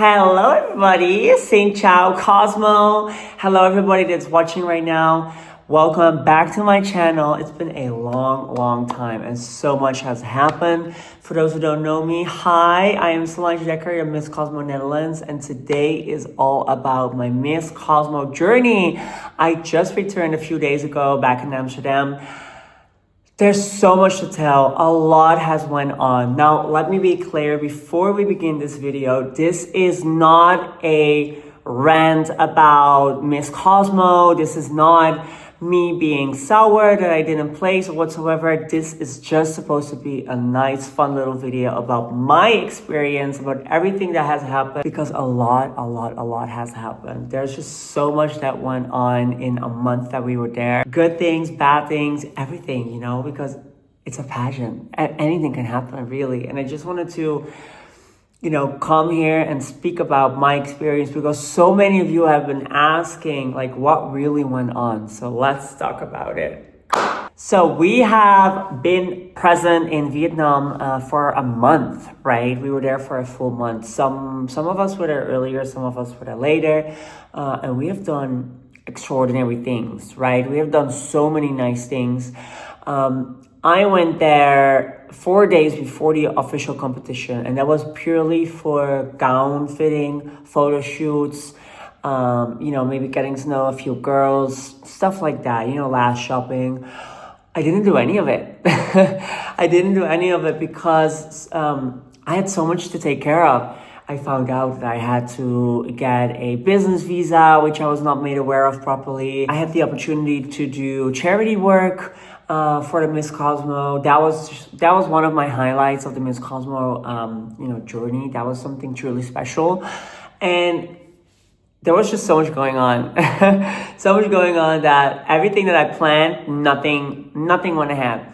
Hello everybody, Saint Ciao Cosmo. Hello everybody that's watching right now. Welcome back to my channel. It's been a long time and so much has happened. For those who don't know me, hi, I am Solange Dekker, your Miss Cosmo Netherlands, and today is all about my Miss Cosmo journey. I just returned a few days ago back in Amsterdam. There's so much to tell. A lot has went on. Now, let me be clear before we begin this video. This is not a rant about Miss Cosmo. This is not me being sour that I didn't place or whatsoever. This is just supposed to be a nice, fun little video about my experience, about everything that has happened, because a lot has happened. There's just so much that went on in a month that we were there. Good things, bad things, everything, you know, because it's a pageant. Anything can happen, really. And I just wanted to come here and speak about my experience because so many of you have been asking like what really went on. So let's talk about it. So we have been present in Vietnam for a month, right? We were there for a full month. Some of us were there earlier, some of us were there later. And we have done extraordinary things, right? We have done so many nice things. I went there 4 days before the official competition, and that was purely for gown fitting, photo shoots, maybe getting to know a few girls, stuff like that, last shopping. I didn't do any of it. I didn't do any of it because I had so much to take care of. I found out that I had to get a business visa, which I was not made aware of properly. I had the opportunity to do charity work for the Miss Cosmo. That was one of my highlights of the Miss Cosmo journey. That was something truly special. And there was just so much going on. So much going on that everything that I planned, nothing went ahead.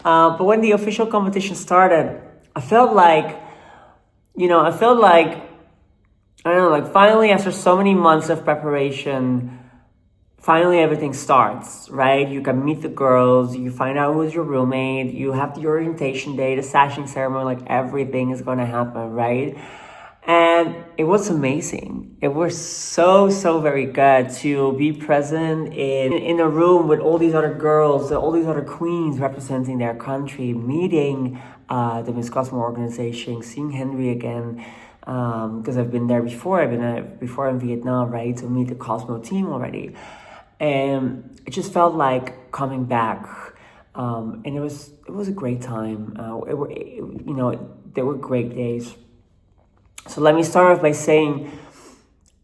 But when the official competition started, I felt like finally after so many months of preparation, finally everything starts, right? You can meet the girls, you find out who's your roommate, you have the orientation day, the sashing ceremony, like everything is going to happen, right? And it was amazing. It was so very good to be present in a room with all these other girls, all these other queens representing their country, meeting the Miss Cosmo organization, seeing Henry again, because I've been there before. I've been before in Vietnam, right, to meet the Cosmo team already. And it just felt like coming back. And it was a great time. There were great days. So let me start off by saying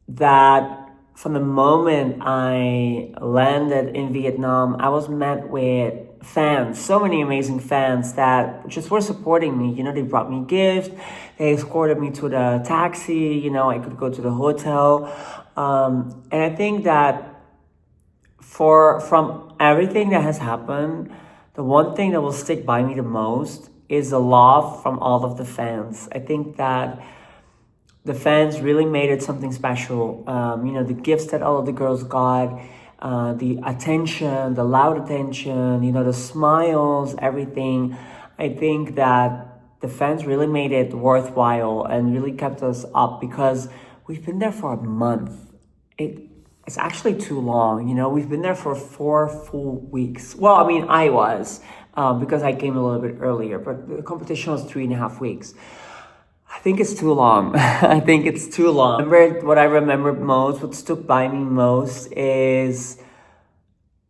that from the moment I landed in Vietnam, I was met with fans, so many amazing fans that just were supporting me. They brought me gifts, they escorted me to the taxi, I could go to the hotel. And I think that from everything that has happened, the one thing that will stick by me the most is the love from all of the fans. I think that the fans really made it something special. The gifts that all of the girls got, the attention, the loud attention, the smiles, everything. I think that the fans really made it worthwhile and really kept us up because we've been there for a month. It's actually too long, We've been there for 4 full weeks. Well, I was, because I came a little bit earlier, but the competition was 3.5 weeks. I think it's too long. I think it's too long. What I remember most, what stuck by me most is,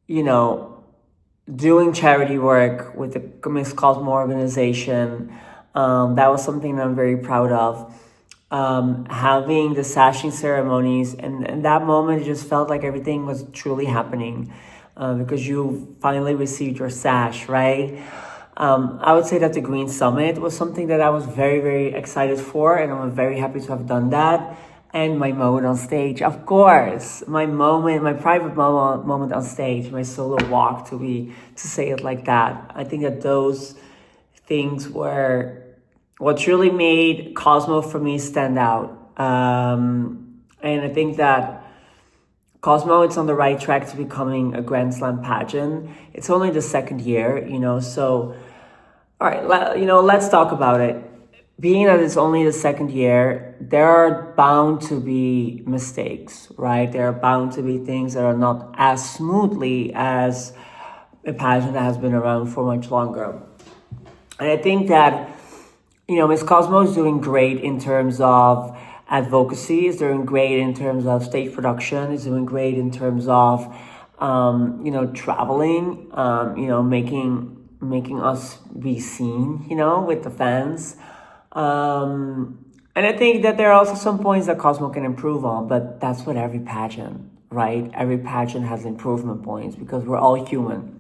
doing charity work with the Miss Cosmo organization. That was something that I'm very proud of. Having the sashing ceremonies, and that moment it just felt like everything was truly happening because you finally received your sash, right? I would say that the Green Summit was something that I was very excited for, and I'm very happy to have done that. And my moment on stage, of course, my private moment on stage, my solo walk, to say it like that. I think that those things were what truly made Cosmo for me stand out. And I think that Cosmo, it's on the right track to becoming a Grand Slam pageant. It's only the second year, so, all right, let's talk about it. being that it's only the second year, there are bound to be mistakes, right? There are bound to be things that are not as smoothly as a pageant that has been around for much longer. And I think that, Miss Cosmo is doing great in terms of advocacy, is doing great in terms of stage production, is doing great in terms of, traveling, making us be seen, with the fans. And I think that there are also some points that Cosmo can improve on, but that's what every pageant, right? Every pageant has improvement points because we're all human.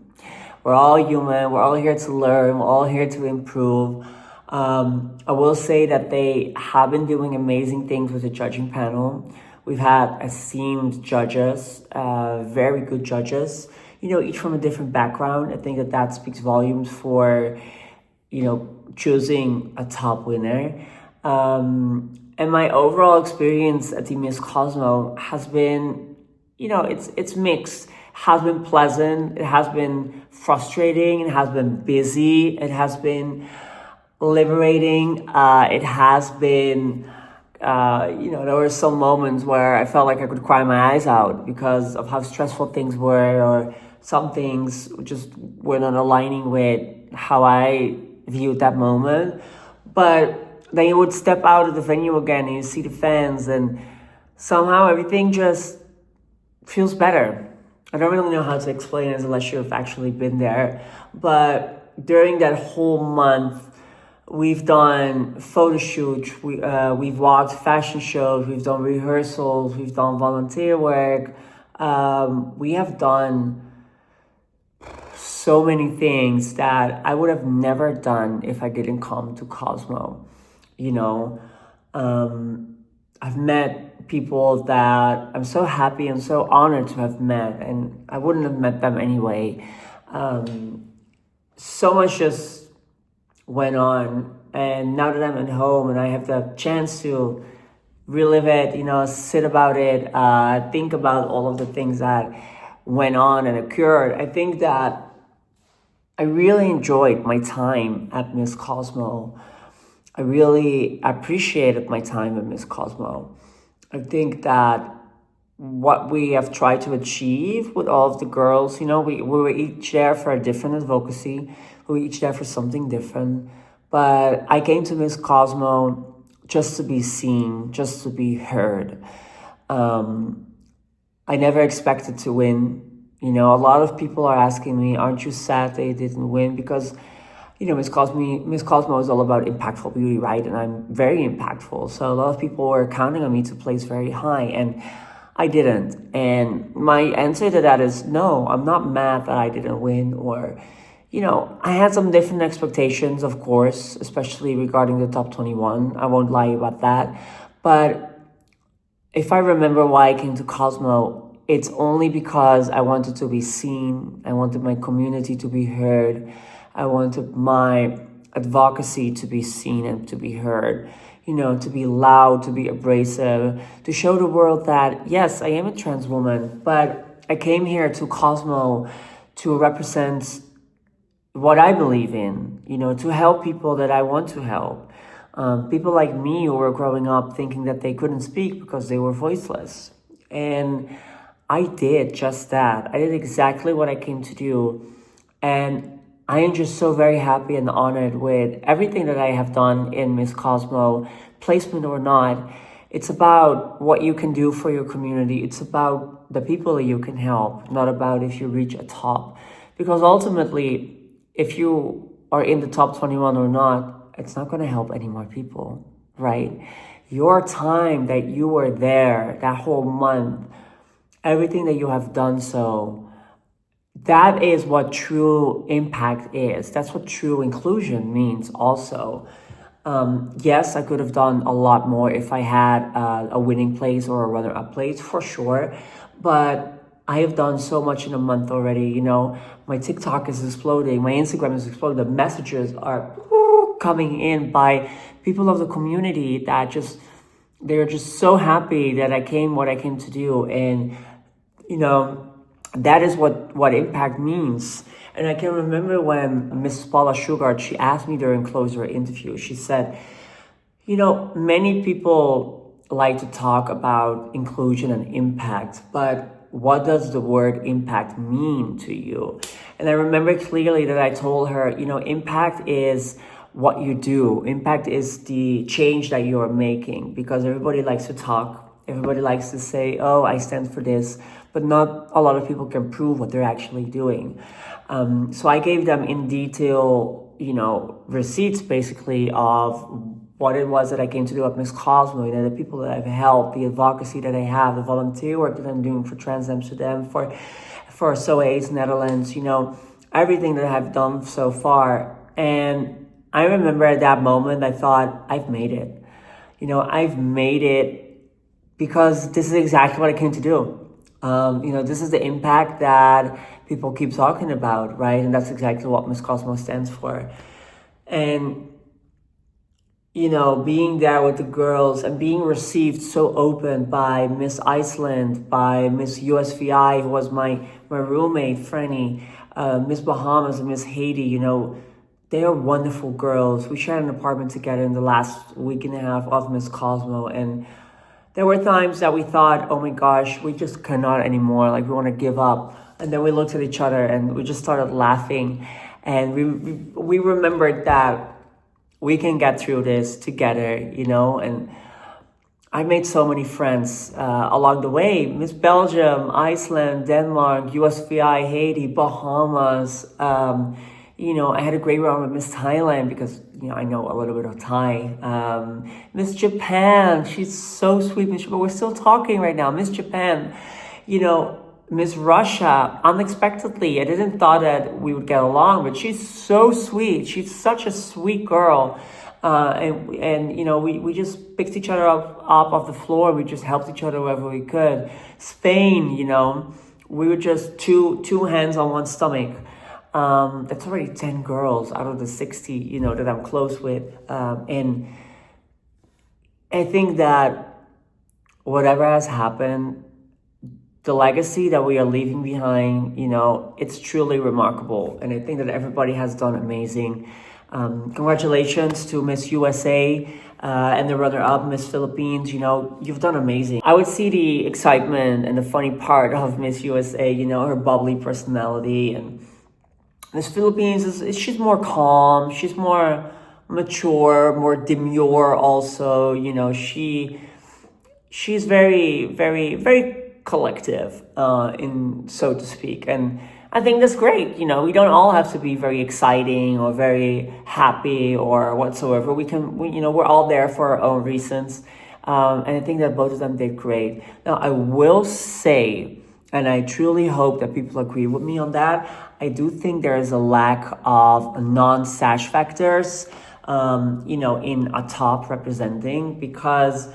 We're all human. We're all here to learn. We're all here to improve. I will say that they have been doing amazing things with the judging panel. We've had esteemed judges, very good judges, each from a different background. I think that speaks volumes for, choosing a top winner. And my overall experience at the Miss Cosmo has been, it's mixed. Has been pleasant. It has been frustrating. It has been busy. It has been liberating. It has been, there were some moments where I felt like I could cry my eyes out because of how stressful things were, or some things just were not aligning with how I viewed that moment. But then you would step out of the venue again and you see the fans, and somehow everything just feels better. I don't really know how to explain it unless you've actually been there. But during that whole month, we've done photo shoots, we've walked fashion shows, we've done rehearsals, we've done volunteer work. We have done so many things that I would have never done if I didn't come to Cosmo. I've met people that I'm so happy and so honored to have met, and I wouldn't have met them anyway. So much just went on, and now that I'm at home and I have the chance to relive it, sit about it, think about all of the things that went on and occurred, I think that I really enjoyed my time at Miss Cosmo. I really appreciated my time at Miss Cosmo. I think that what we have tried to achieve with all of the girls, we were each there for a different advocacy. We were each there for something different. But I came to Miss Cosmo just to be seen, just to be heard. I never expected to win. A lot of people are asking me, aren't you sad they didn't win? Because, Miss Cosmo is all about impactful beauty, right? And I'm very impactful. So a lot of people were counting on me to place very high, and I didn't. And my answer to that is no, I'm not mad that I didn't win, or, I had some different expectations, of course, especially regarding the top 21. I won't lie about that. But if I remember why I came to Cosmo, it's only because I wanted to be seen. I wanted my community to be heard. I wanted my advocacy to be seen and to be heard, to be loud, to be abrasive, to show the world that, yes, I am a trans woman, but I came here to Cosmo to represent what I believe in, to help people that I want to help. People like me who were growing up thinking that they couldn't speak because they were voiceless. And I did just that. I did exactly what I came to do. And I am just so very happy and honored with everything that I have done in Miss Cosmo, placement or not. It's about what you can do for your community. It's about the people that you can help, not about if you reach a top. Because ultimately, if you are in the top 21 or not, it's not going to help any more people, right? Your time that you were there, that whole month, everything that you have done so, that is what true impact is. That's what true inclusion means also. Yes, I could have done a lot more if I had a winning place or a runner-up place, for sure. But I have done so much in a month already. My TikTok is exploding. My Instagram is exploding. The messages are coming in by people of the community that they're just so happy that I came to do. And, that is what impact means. And I can remember when Miss Paula Shugart, she asked me during closer interview, she said, Many people like to talk about inclusion and impact, but what does the word impact mean to you? And I remember clearly that I told her, impact is what you do. Impact is the change that you are making, because everybody likes to talk. Everybody likes to say, oh, I stand for this, but not a lot of people can prove what they're actually doing. So I gave them in detail, receipts basically of what it was that I came to do at Miss Cosmo, the people that I've helped, the advocacy that I have, the volunteer work that I'm doing for Trans Amsterdam, for SOA's Netherlands, everything that I've done so far. And I remember at that moment, I thought, I've made it. I've made it because this is exactly what I came to do. This is the impact that people keep talking about, right? And that's exactly what Miss Cosmo stands for. And being there with the girls and being received so open by Miss Iceland, by Miss USVI, who was my roommate, Franny, Miss Bahamas and Miss Haiti, they are wonderful girls. We shared an apartment together in the last week and a half of Miss Cosmo. And there were times that we thought, oh my gosh, we just cannot anymore. Like, we want to give up. And then we looked at each other and we just started laughing. And we remembered that we can get through this together, and I made so many friends along the way. Miss Belgium, Iceland, Denmark, USVI, Haiti, Bahamas. I had a great run with Miss Thailand because, I know a little bit of Thai. Miss Japan, she's so sweet, but we're still talking right now. Miss Japan, Miss Russia, unexpectedly, I didn't thought that we would get along, but she's so sweet. She's such a sweet girl. We just picked each other up off the floor. We just helped each other wherever we could. Spain, we were just two hands on one stomach. That's already 10 girls out of the 60, that I'm close with. And I think that whatever has happened, the legacy that we are leaving behind, it's truly remarkable. And I think that everybody has done amazing. Congratulations to Miss USA and the runner-up, Miss Philippines. You've done amazing. I would see the excitement and the funny part of Miss USA, her bubbly personality. And Miss Philippines, she's more calm. She's more mature, more demure also. She's very, very, very collective, in so to speak. And I think that's great. We don't all have to be very exciting or very happy or whatsoever. We're all there for our own reasons. And I think that both of them did great. Now, I will say, and I truly hope that people agree with me on that, I do think there is a lack of non-sash factors, in a top representing, because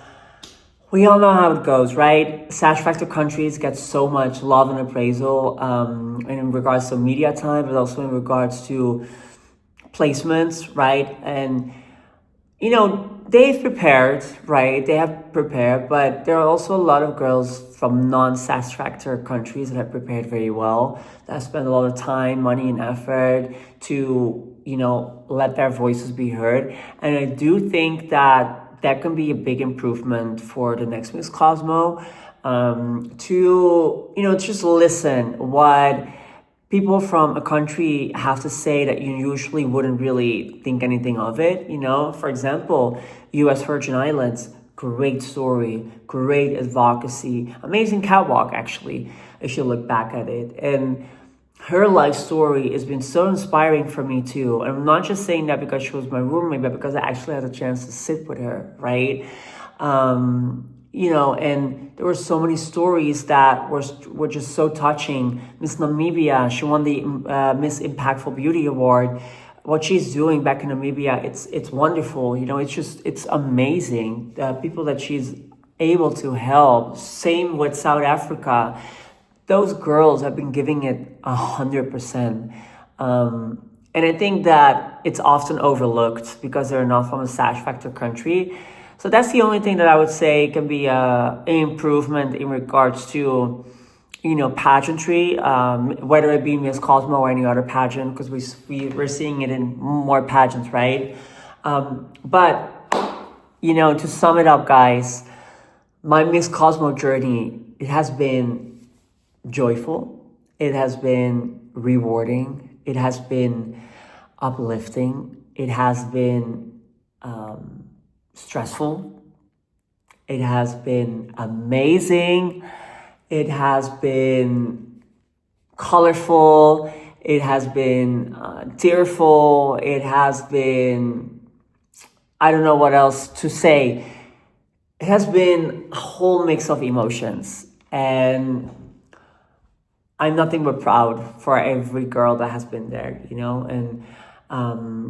we all know how it goes, right? Sash factor countries get so much love and appraisal, and in regards to media time, but also in regards to placements, right? And, they've prepared, right? They have prepared, but there are also a lot of girls from non-sash factor countries that have prepared very well, that have spent a lot of time, money, and effort to, let their voices be heard. And I do think that can be a big improvement for the next Miss Cosmo, to, just listen what people from a country have to say that you usually wouldn't really think anything of it. For example, U.S. Virgin Islands, great story, great advocacy, amazing catwalk, actually, if you look back at it. And her life story has been so inspiring for me too. And I'm not just saying that because she was my roommate, but because I actually had a chance to sit with her, right? And there were so many stories that were just so touching. Miss Namibia, she won the Miss Impactful Beauty Award. What she's doing back in Namibia, it's wonderful. It's amazing. The people that she's able to help. Same with South Africa. Those girls have been giving it 100%. And I think that it's often overlooked because they're not from a sash factor country. So that's the only thing that I would say can be an improvement in regards to, pageantry, whether it be Miss Cosmo or any other pageant, because we're seeing it in more pageants, right? But to sum it up, guys, my Miss Cosmo journey, it has been joyful. It has been rewarding. It has been uplifting. It has been stressful. It has been amazing. It has been colorful. It has been tearful. It has been, I don't know what else to say. It has been a whole mix of emotions. And I'm nothing but proud for every girl that has been there, and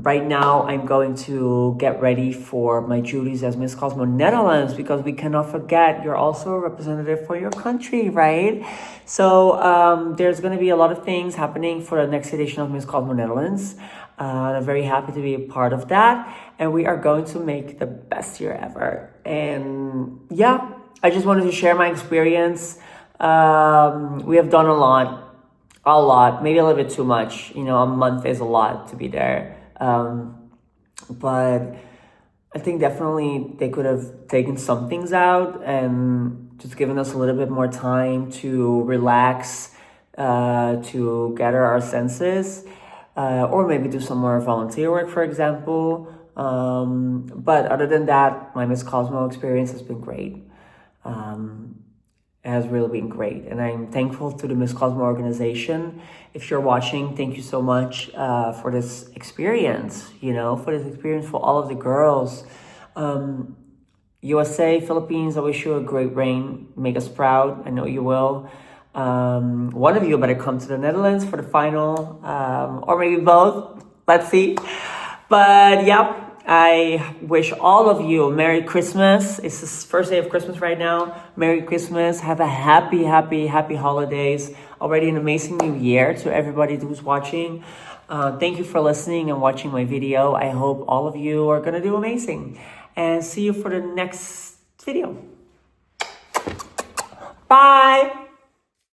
right now I'm going to get ready for my duties as Miss Cosmo Netherlands, because we cannot forget you're also a representative for your country, right? So there's going to be a lot of things happening for the next edition of Miss Cosmo Netherlands. I'm very happy to be a part of that, and we are going to make the best year ever. And yeah, I just wanted to share my experience. We have done a lot, maybe a little bit too much. A month is a lot to be there. But I think definitely they could have taken some things out and just given us a little bit more time to relax, to gather our senses, or maybe do some more volunteer work, for example. But other than that, my Miss Cosmo experience has been great. It has really been great, and I'm thankful to the Miss Cosmo organization. If you're watching, thank you so much for this experience, for all of the girls. USA, Philippines, I wish you a great reign. Make us proud. I know you will. One of you better come to the Netherlands for the final, or maybe both. Let's see. But yeah, I wish all of you a Merry Christmas. It's the first day of Christmas right now. Merry Christmas. Have a happy holidays. Already an amazing new year to everybody who's watching. Thank you for listening and watching my video. I hope all of you are going to do amazing. And see you for the next video. Bye.